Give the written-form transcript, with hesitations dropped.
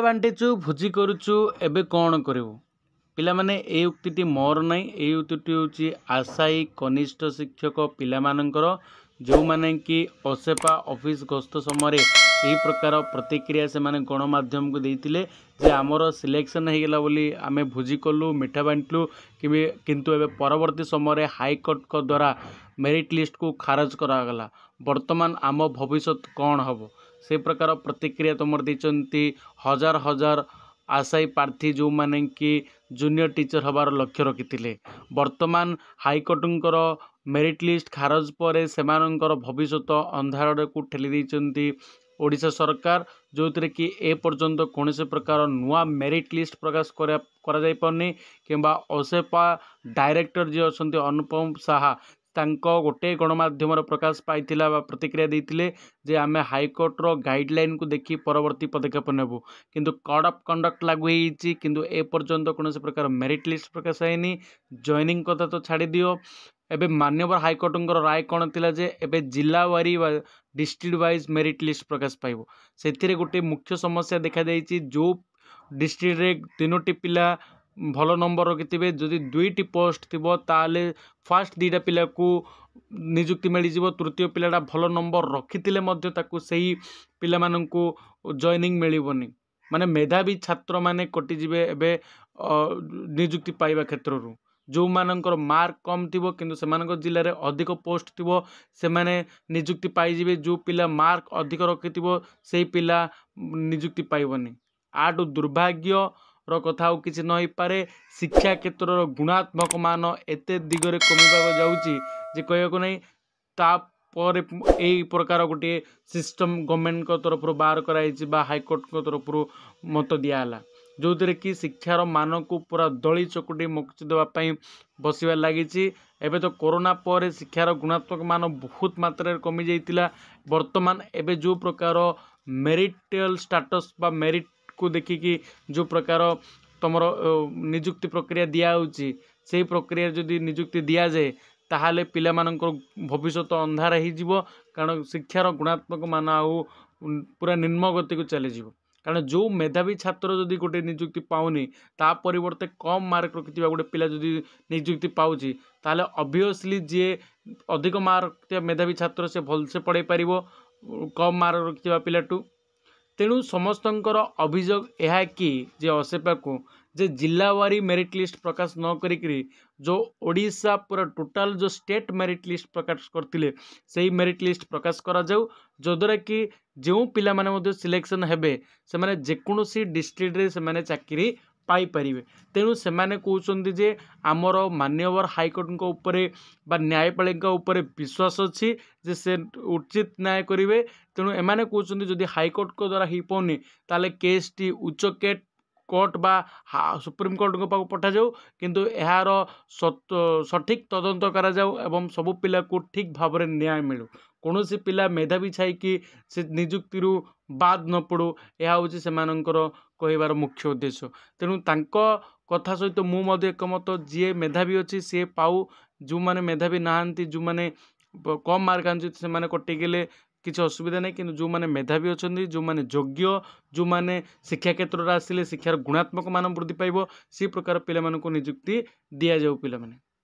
ବାଣ୍ଟିଛୁ ଭୋଜି କରୁଛୁ ଏବେ କ'ଣ କରିବୁ? ପିଲାମାନେ ଏଇ ଉକ୍ତିଟି ମୋର ନାହିଁ, ଏଇ ଉକ୍ତିଟି ହେଉଛି ଆଶାୟୀ କନିଷ୍ଠ ଶିକ୍ଷକ ପିଲାମାନଙ୍କର, ଯେଉଁମାନେ କି ଅସେପା ଅଫିସ୍ ଗସ୍ତ ସମୟରେ ଏହି ପ୍ରକାର ପ୍ରତିକ୍ରିୟା ସେମାନେ ଗଣମାଧ୍ୟମକୁ ଦେଇଥିଲେ ଯେ ଆମର ସିଲେକ୍ସନ୍ ହେଇଗଲା ବୋଲି ଆମେ ଭୋଜି କଲୁ, ମିଠା ବାଣ୍ଟିଲୁ। କିନ୍ତୁ ଏବେ ପରବର୍ତ୍ତୀ ସମୟରେ ହାଇକୋର୍ଟଙ୍କ ଦ୍ୱାରା ମେରିଟ୍ ଲିଷ୍ଟକୁ ଖାରଜ କରାଗଲା। ବର୍ତ୍ତମାନ ଆମ ଭବିଷ୍ୟତ କ'ଣ ହେବ? ସେ ପ୍ରକାର ପ୍ରତିକ୍ରିୟା ତୁମର ଦେଇଛନ୍ତି ହଜାର ହଜାର ଆଶାୟୀ ପ୍ରାର୍ଥୀ ଯେଉଁମାନେ କି ଜୁନିୟର ଟିଚର ହେବାର ଲକ୍ଷ୍ୟ ରଖିଥିଲେ। ବର୍ତ୍ତମାନ ହାଇକୋର୍ଟଙ୍କର ମେରିଟ୍ ଲିଷ୍ଟ ଖାରଜ ପରେ ସେମାନଙ୍କର ଭବିଷ୍ୟତ ଅନ୍ଧାରକୁ ଠେଲି ଦେଇଛନ୍ତି ଓଡ଼ିଶା ସରକାର, ଯେଉଁଥିରେ କି ଏପର୍ଯ୍ୟନ୍ତ କୌଣସି ପ୍ରକାର ନୂଆ ମେରିଟ୍ ଲିଷ୍ଟ ପ୍ରକାଶ କରାଯାଇପାରୁନି କିମ୍ବା ଅସେପା ଡାଇରେକ୍ଟର ଯିଏ ଅଛନ୍ତି ଅନୁପମ ସାହା ତାଙ୍କ ଗୋଟିଏ ଗଣମାଧ୍ୟମରେ ପ୍ରକାଶ ପାଇଥିଲା ବା ପ୍ରତିକ୍ରିୟା ଦେଇଥିଲେ ଯେ ଆମେ ହାଇକୋର୍ଟର ଗାଇଡ଼ଲାଇନ୍କୁ ଦେଖି ପରବର୍ତ୍ତୀ ପଦକ୍ଷେପ ନେବୁ। କିନ୍ତୁ କୋଡ୍ ଅଫ୍ କଣ୍ଡକ୍ଟ ଲାଗୁ ହେଇଛି, କିନ୍ତୁ ଏପର୍ଯ୍ୟନ୍ତ କୌଣସି ପ୍ରକାର ମେରିଟ୍ ଲିଷ୍ଟ ପ୍ରକାଶ ହେଇନି। ଜଏନିଂ କଥା ତ ଛାଡ଼ି ଦିଅ, ଏବେ ମାନ୍ୟବର ହାଇକୋର୍ଟଙ୍କର ରାୟ କ'ଣ ଥିଲା ଯେ ଏବେ ଜିଲ୍ଲାୱାରୀ ବା ଡିଷ୍ଟ୍ରିକ୍ଟ ୱାଇଜ୍ ମେରିଟ୍ ଲିଷ୍ଟ ପ୍ରକାଶ ପାଇବ। ସେଥିରେ ଗୋଟିଏ ମୁଖ୍ୟ ସମସ୍ୟା ଦେଖାଯାଇଛି, ଯେଉଁ ଡିଷ୍ଟ୍ରିକ୍ଟରେ 3ଟି ପିଲା ଭଲ ନମ୍ବର ରଖିଥିବେ, ଯଦି 2ଟି ପୋଷ୍ଟ ଥିବ ତାହେଲେ ଫାଷ୍ଟ 2ଟା ପିଲାକୁ ନିଯୁକ୍ତି ମିଳିଯିବ, ତୃତୀୟ ପିଲାଟା ଭଲ ନମ୍ବର ରଖିଥିଲେ ମଧ୍ୟ ତାକୁ ସେହି ପିଲାମାନଙ୍କୁ ଜଏନିଂ ମିଳିବନି। ମାନେ ମେଧାବୀ ଛାତ୍ରମାନେ କଟିଯିବେ ଏବେ ନିଯୁକ୍ତି ପାଇବା କ୍ଷେତ୍ରରୁ। ଯେଉଁମାନଙ୍କର ମାର୍କ କମ୍ ଥିବ କିନ୍ତୁ ସେମାନଙ୍କ ଜିଲ୍ଲାରେ ଅଧିକ ପୋଷ୍ଟ ଥିବ ସେମାନେ ନିଯୁକ୍ତି ପାଇଯିବେ, ଯେଉଁ ପିଲା ମାର୍କ ଅଧିକ ରଖିଥିବ ସେହି ପିଲା ନିଯୁକ୍ତି ପାଇବନି। ଆଠୁ ଦୁର୍ଭାଗ୍ୟର କଥା ଆଉ କିଛି ନ ହେଇପାରେ। ଶିକ୍ଷା କ୍ଷେତ୍ରର ଗୁଣାତ୍ମକ ମାନ ଏତେ ଦିଗରେ କମିବାକୁ ଯାଉଛି ଯେ କହିବାକୁ ନାହିଁ। ତାପରେ ଏହି ପ୍ରକାର ଗୋଟିଏ ସିଷ୍ଟମ୍ ଗଭର୍ଣ୍ଣମେଣ୍ଟଙ୍କ ତରଫରୁ ବାହାର କରାଯାଇଛି ବା ହାଇକୋର୍ଟଙ୍କ ତରଫରୁ ମତ ଦିଆହେଲା, ଯେଉଁଥିରେ କି ଶିକ୍ଷାର ମାନକୁ ପୁରା ଦଳି ଚକୁଟି ମୁକୁଚି ଦେବା ପାଇଁ ବସିବାରେ ଲାଗିଛି। ଏବେ ତ କରୋନା ପରେ ଶିକ୍ଷାର ଗୁଣାତ୍ମକ ମାନ ବହୁତ ମାତ୍ରାରେ କମିଯାଇଥିଲା। ବର୍ତ୍ତମାନ ଏବେ ଯେଉଁ ପ୍ରକାର ମେରିଟିଆଲ୍ ଷ୍ଟାଟସ୍ ବା ମେରିଟ୍କୁ ଦେଖିକି ଯେଉଁ ପ୍ରକାର ତୁମର ନିଯୁକ୍ତି ପ୍ରକ୍ରିୟା ଦିଆହେଉଛି, ସେହି ପ୍ରକ୍ରିୟାରେ ଯଦି ନିଯୁକ୍ତି ଦିଆଯାଏ ତାହେଲେ ପିଲାମାନଙ୍କର ଭବିଷ୍ୟତ ଅନ୍ଧାର ହେଇଯିବ। କାରଣ ଶିକ୍ଷାର ଗୁଣାତ୍ମକ ମାନ ଆଉ ପୁରା ନିମ୍ନ ଗତିକୁ ଚାଲିଯିବ। କାରଣ ଯେଉଁ ମେଧାବୀ ଛାତ୍ର ଯଦି ଗୋଟେ ନିଯୁକ୍ତି ପାଉନି, ତା ପରିବର୍ତ୍ତେ କମ୍ ମାର୍କ ରଖିଥିବା ଗୋଟେ ପିଲା ଯଦି ନିଯୁକ୍ତି ପାଉଛି, ତାହେଲେ ଅବଭିୟସଲି ଯିଏ ଅଧିକ ମାର୍କ ରଖିଥିବା ମେଧାବୀ ଛାତ୍ର ସେ ଭଲସେ ପଢ଼ାଇ ପାରିବ କମ୍ ମାର୍କ ରଖିଥିବା ପିଲାଠୁ। ତେଣୁ ସମସ୍ତଙ୍କର ଅଭିଯୋଗ ଏହା କି ଯେ ଅସେପାକୁ ଯେ ଜିଲ୍ଲାୱାରୀ ମେରିଟ୍ ଲିଷ୍ଟ ପ୍ରକାଶ ନ କରିକିରି ଯେଉଁ ଓଡ଼ିଶା ପୁରା ଟୋଟାଲ ଯେଉଁ ଷ୍ଟେଟ୍ ମେରିଟ୍ ଲିଷ୍ଟ ପ୍ରକାଶ କରିଥିଲେ ସେହି ମେରିଟ୍ ଲିଷ୍ଟ ପ୍ରକାଶ କରାଯାଉ, ଯଦ୍ୱାରା କି ଯେଉଁ ପିଲାମାନେ ମଧ୍ୟ ସିଲେକ୍ସନ୍ ହେବେ ସେମାନେ ଯେକୌଣସି ଡିଷ୍ଟ୍ରିକ୍ଟରେ ସେମାନେ ଚାକିରି ପାଇପାରିବେ। ତେଣୁ ସେମାନେ କହୁଛନ୍ତି ଯେ ଆମର ମାନ୍ୟବର ହାଇକୋର୍ଟଙ୍କ ଉପରେ ବା ନ୍ୟାୟପାଳିକା ଉପରେ ବିଶ୍ୱାସ ଅଛି ଯେ ସେ ଉଚିତ ନ୍ୟାୟ କରିବେ। ତେଣୁ ଏମାନେ କହୁଛନ୍ତି ଯଦି ହାଇକୋର୍ଟଙ୍କ ଦ୍ୱାରା ହେଇପାରୁନି ତାହେଲେ କେସ୍ଟି ଉଚ୍ଚ କୋର୍ଟ ବା ସୁପ୍ରିମକୋର୍ଟଙ୍କ ପାଖକୁ ପଠାଯାଉ, କିନ୍ତୁ ଏହାର ସଠିକ୍ ତଦନ୍ତ କରାଯାଉ ଏବଂ ସବୁ ପିଲାକୁ ଠିକ୍ ଭାବରେ ନ୍ୟାୟ ମିଳୁ। କୌଣସି ପିଲା ମେଧାବୀ ଛାଇକି ସେ ନିଯୁକ୍ତିରୁ ବାଦ୍ ନ ପଡ଼ୁ, ଏହା ହେଉଛି ସେମାନଙ୍କର କହିବାର ମୁଖ୍ୟ ଉଦ୍ଦେଶ୍ୟ। ତେଣୁ ତାଙ୍କ କଥା ସହିତ ମୁଁ ମଧ୍ୟ ଏକମତ, ଯିଏ ମେଧାବୀ ଅଛି ସିଏ ପାଉ, ଯେଉଁମାନେ ମେଧାବୀ ନାହାନ୍ତି, ଯେଉଁମାନେ କମ୍ ମାର୍କ ଆଣୁଛନ୍ତି ସେମାନେ କଟିଗଲେ କିଛି ଅସୁବିଧା ନାହିଁ। କିନ୍ତୁ ଯେଉଁମାନେ ମେଧାବୀ ଅଛନ୍ତି, ଯେଉଁମାନେ ଯୋଗ୍ୟ, ଯେଉଁମାନେ ଶିକ୍ଷା କ୍ଷେତ୍ରରେ ଆସିଲେ ଶିକ୍ଷାର ଗୁଣାତ୍ମକ ମାନ ବୃଦ୍ଧି ପାଇବ, ସେହି ପ୍ରକାର ପିଲାମାନଙ୍କୁ ନିଯୁକ୍ତି ଦିଆଯାଉ ପିଲାମାନେ।